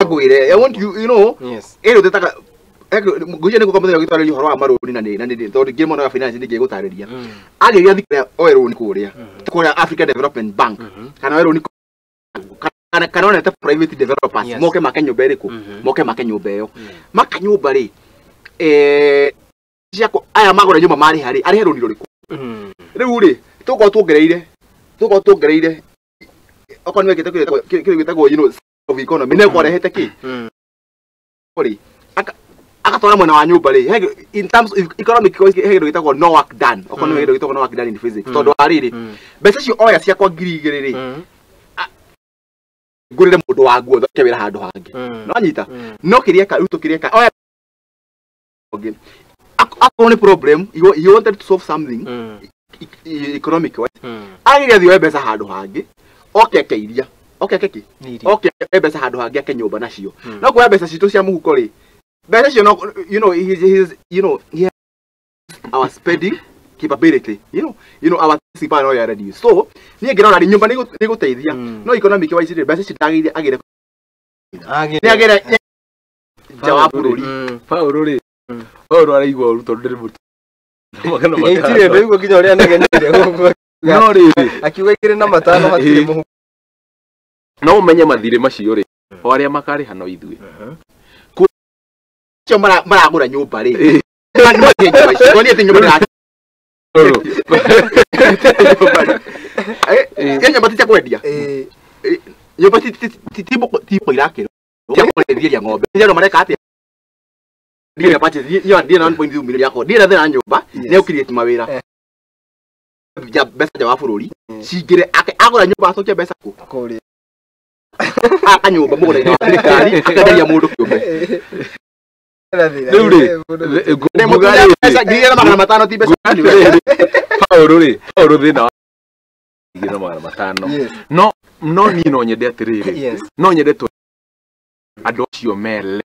ngwire I want you know yes ero tetaka nguje niko kamwe gitwara horo wa maroni na ndi tondu ngimo na finance ndi ngigutariria ageria thikira oero ni kuria kuria African Development Bank kana oero ni kana ona ta private developers moke makanyumba iriku moke makanyumba yo makanyumba ri ciako aya magora nyumba mari hari ari heroni ruriku riu ri tuko tuongereire okon wekete kire gitagwo of economy ne kwarehete ki ori akatwara mwana wa nyumba ri in terms of economic hegero gitagwo no work done okon wekete gitagwo no work done in physics tondu ariri mbeca cio oya ciakwa ngiri igiri ri ngurire mundu wa nguo thoke wira handu hangi no nyita no kiria ka ruto kiria ka oya okay akone problem he wanted to solve something economic agiria thio mbeca handu hangi okekeiria okekeki mbeca handu hangi akenyumba nacio no kwa mbeca citu cia muhuko ri mbeca cio no he has our spending capability you know our sipano already so ni ngirona ri nyumba ni guteithia no economic wise ri mbeca citagire agire ni agire jawa bururi Paulo ri oro araigwa ruto ndiri mutu magana matano itire ndio kinya uri anagenire no ri akiuga ikire na matano hatire muhuko no umenye mathire macio ri o aria makari hano ithui cio maragura nyumba ri ni ati nyumba Kenya batita kwendia nyumba tipo irakiro ya kwendia ng'ombe ndio mareka ati ndio pate ndio 1.2 milioni yako ndio thina nyumba ndio create mawira ya besa ya bururi cingire agura nyumba acokia besa ku kuri akanyumba mugura ina thirikari akaderia mundu kiumbe riu ri ngugari besa ngiriera magana matano ti besa Paulo thina ngiriera magana matano no ni no nyende atiriri no nyende to andu acio me less